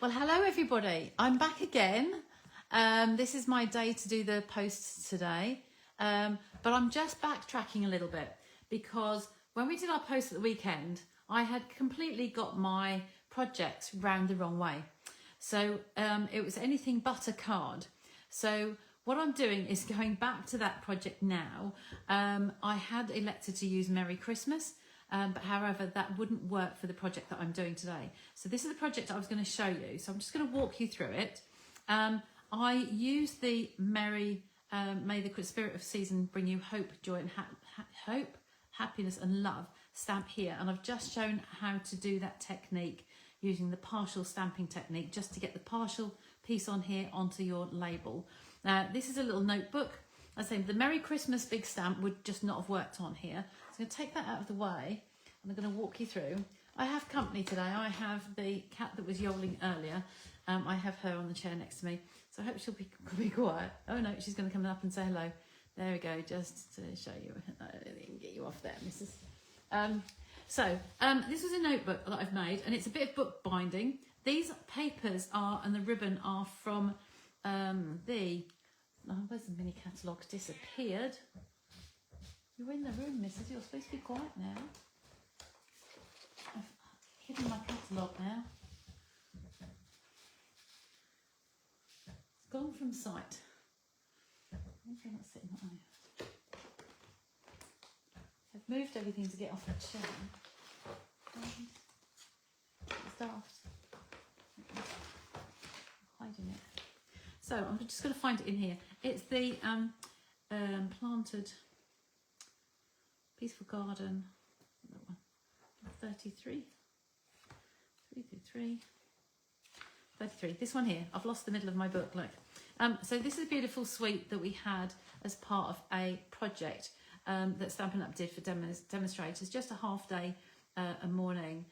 Well, hello everybody. I'm back again. This is my day to do the posts today. But I'm just backtracking a little bit because when we did our post at the weekend, I had completely got my project round the wrong way. So it was anything but a card. So what I'm doing is going back to that project now. I had elected to use Merry Christmas. But however, that wouldn't work for the project that I'm doing today. So this is the project I was going to show you. So I'm just going to walk you through it. I used the Merry, May the Spirit of Season bring you hope, joy and hope, happiness and love stamp here. And I've just shown how to do that technique using the partial stamping technique just to get the partial piece on here onto your label. This is a little notebook. I say the Merry Christmas big stamp would just not have worked on here. So I'm going to take that out of the way and I'm going to walk you through. I have company today. I have the cat that was yowling earlier. I have her on the chair next to me. So I hope she'll be quiet. Oh no, she's going to come up and say hello. There we go, just to show you. Get you off there, Mrs. This was a notebook that I've made and it's a bit of book binding. These papers are, and the ribbon are from where's the mini catalogue? Disappeared. You're in the room, Mrs. You're supposed to be quiet now. I've hidden my catalogue now. It's gone from sight. Okay, not sitting that way. I've moved everything to get off the chair. It's daft. Hiding it. So I'm just going to find it in here. It's the planted peaceful garden. That one. 33. 33. This one here. I've lost the middle of my book. Look. So this is a beautiful suite that we had as part of a project that Stampin Up did for demonstrators. Just a half day, a morning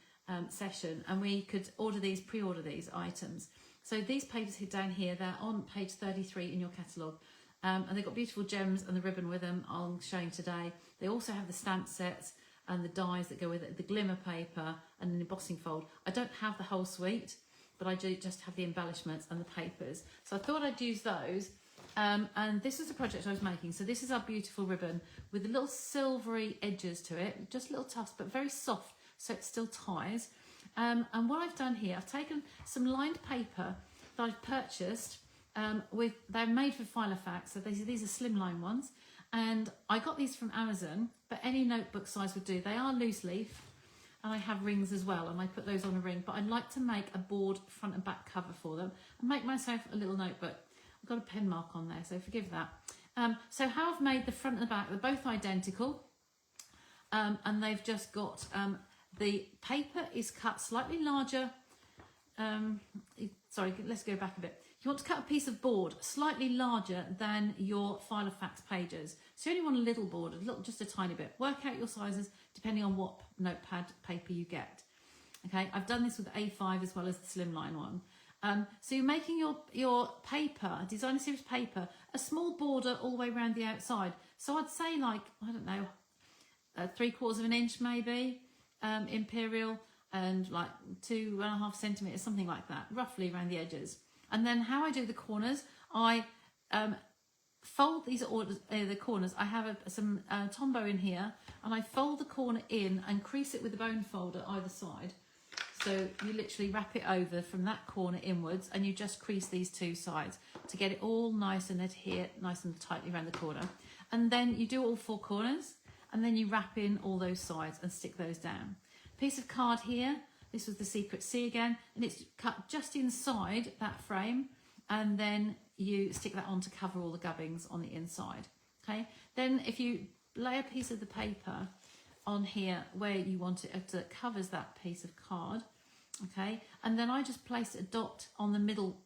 session, and we could pre-order these items. So these papers down here, they're on page 33 in your catalogue. And they've got beautiful gems and the ribbon with them I'm showing today. They also have the stamp sets and the dies that go with it, the glimmer paper and an embossing fold. I don't have the whole suite, but I do just have the embellishments and the papers. So I thought I'd use those. And this is the project I was making. So this is our beautiful ribbon with the little silvery edges to it, just little tufts, but very soft, so it still ties. And what I've done here, I've taken some lined paper that I've purchased. They're made for Filofax, so these are SLIMLINE ones. And I got these from Amazon, but any notebook size would do. They are loose leaf, and I have rings as well, and I put those on a ring. But I'd like to make a board front and back cover for them and make myself a little notebook. I've got a pen mark on there, so forgive that. So how I've made the front and the back, they're both identical, and they've just got... the paper is cut slightly larger. Sorry, let's go back a bit. You want to cut a piece of board slightly larger than your Filofax pages. So you only want a little board, just a tiny bit. Work out your sizes depending on what notepad paper you get. Okay, I've done this with A5 as well as the SLIMLINE one. So you're making your paper, designer series paper, a small border all the way around the outside. So I'd say like, I don't know, 3/4 of an inch maybe. Imperial, and like 2.5 centimeters, something like that, roughly around the edges. And then how I do the corners, I fold these the corners. I have some Tombow in here, and I fold the corner in and crease it with the bone folder either side. So you literally wrap it over from that corner inwards, and you just crease these two sides to get it all nice and adhere nice and tightly around the corner. And then you do all 4 corners. And then you wrap in all those sides and stick those down. Piece of card here, this was the Secret C again, and it's cut just inside that frame, and then you stick that on to cover all the gubbins on the inside. Okay, then if you lay a piece of the paper on here where you want it that covers that piece of card, okay, and then I just placed a dot on the middle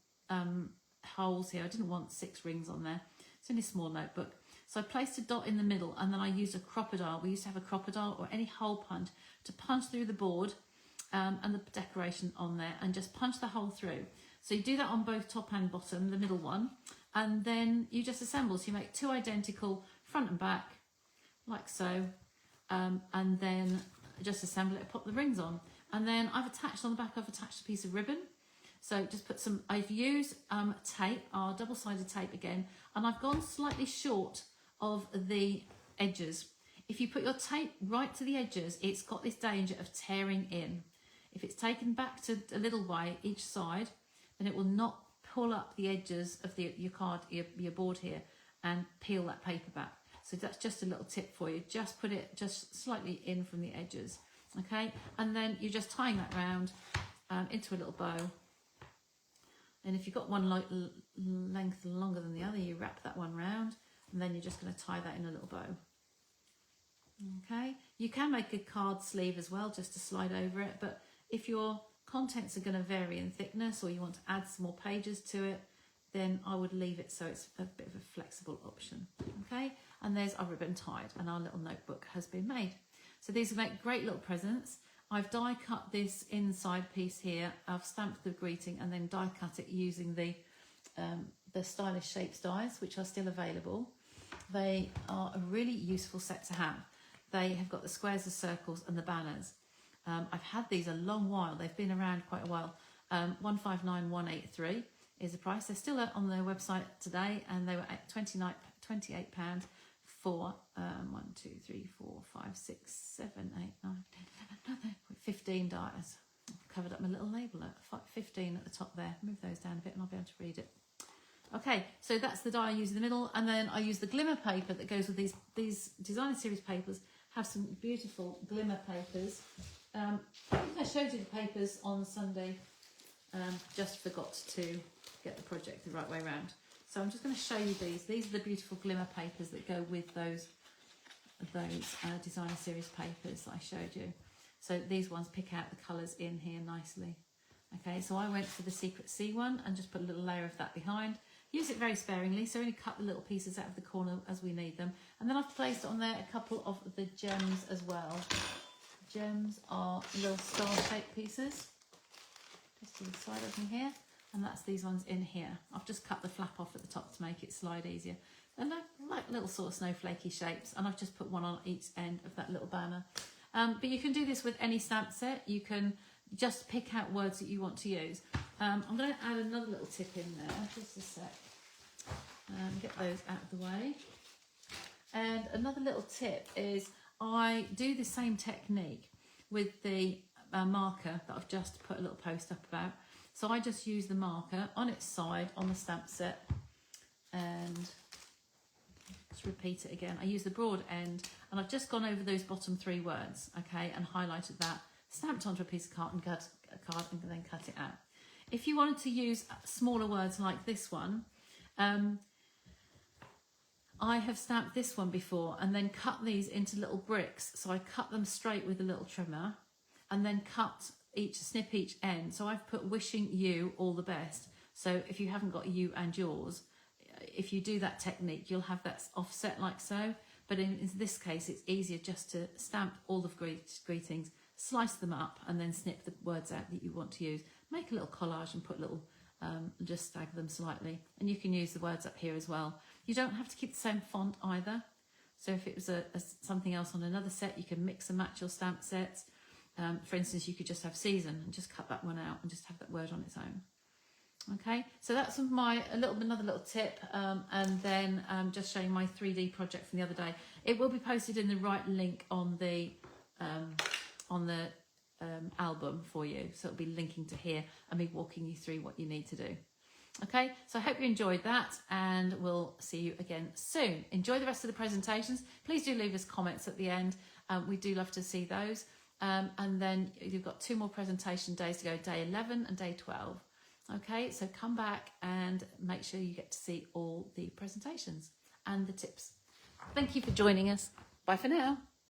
holes here. I didn't want 6 rings on there. It's only a small notebook. So I placed a dot in the middle, and then I used a crocodile. We used to have a crocodile or any hole punch to punch through the board and the decoration on there, and just punch the hole through. So you do that on both top and bottom, the middle one, and then you just assemble. So you make 2 identical front and back, like so, and then just assemble it, put the rings on. And then I've attached on the back, I've attached a piece of ribbon. So just put some, I've used tape, our double-sided tape again, and I've gone slightly short of the edges. If you put your tape right to the edges, it's got this danger of tearing in. If it's taken back to a little way each side, then it will not pull up the edges of your board here and peel that paper back. So that's just a little tip for you. Just put it just slightly in from the edges, okay? And then you're just tying that round into a little bow. And if you've got one length longer than the other, you wrap that one round, and then you're just going to tie that in a little bow. Okay, you can make a card sleeve as well, just to slide over it, but if your contents are going to vary in thickness, or you want to add some more pages to it, then I would leave it so it's a bit of a flexible option. Okay, and there's our ribbon tied, and our little notebook has been made. So these will make great little presents. I've die cut this inside piece here. I've stamped the greeting and then die cut it using the Stylish Shapes dies, which are still available. They are a really useful set to have. They have got the squares, the circles, and the banners. I've had these a long while. They've been around quite a while. 159,183 is the price. They're still on their website today, and they were at £28 for 1, 2, 3, 4, 5, 6, 7, 8, 9, 10, 11, 15 dies. I've covered up my little label at 15 at the top there. Move those down a bit and I'll be able to read it. Okay, so that's the die I use in the middle, and then I use the glimmer paper that goes with these designer series papers. Have some beautiful glimmer papers. I think I showed you the papers on Sunday, just forgot to get the project the right way around. So I'm just going to show you these. These are the beautiful glimmer papers that go with those designer series papers that I showed you. So these ones pick out the colours in here nicely. Okay, so I went for the Secret C one and just put a little layer of that behind. Use it very sparingly, so only cut the little pieces out of the corner as we need them. And then I've placed on there a couple of the gems as well. Gems are little star-shaped pieces, just to the side of me here. And that's these ones in here. I've just cut the flap off at the top to make it slide easier. And they're like little sort of snowflakey shapes. And I've just put one on each end of that little banner. But you can do this with any stamp set. You can just pick out words that you want to use. I'm going to add another little tip in there, just a sec. Get those out of the way. And another little tip is I do the same technique with the marker that I've just put a little post up about. So I just use the marker on its side on the stamp set, and just repeat it again. I use the broad end, and I've just gone over those bottom 3 words, okay, and highlighted that, stamped onto a piece of card and then cut it out. If you wanted to use smaller words like this one, I have stamped this one before and then cut these into little bricks. So I cut them straight with a little trimmer and then snip each end. So I've put wishing you all the best. So if you haven't got you and yours, if you do that technique, you'll have that offset like so. But in this case, it's easier just to stamp all the greetings, slice them up, and then snip the words out that you want to use. Make a little collage and put little, just stagger them slightly. And you can use the words up here as well. You don't have to keep the same font either. So if it was something else on another set, you can mix and match your stamp sets. For instance, you could just have season and just cut that one out and just have that word on its own. Okay, so that's another little tip, and then just showing my 3D project from the other day. It will be posted in the right link on the album for you, so it'll be linking to here and me walking you through what you need to do. Okay, so I hope you enjoyed that, and we'll see you again soon. Enjoy the rest of the presentations. Please do leave us comments at the end. We do love to see those. And then you've got 2 more presentation days to go, day 11 and day 12. Okay, so come back and make sure you get to see all the presentations and the tips. Thank you for joining us. Bye for now.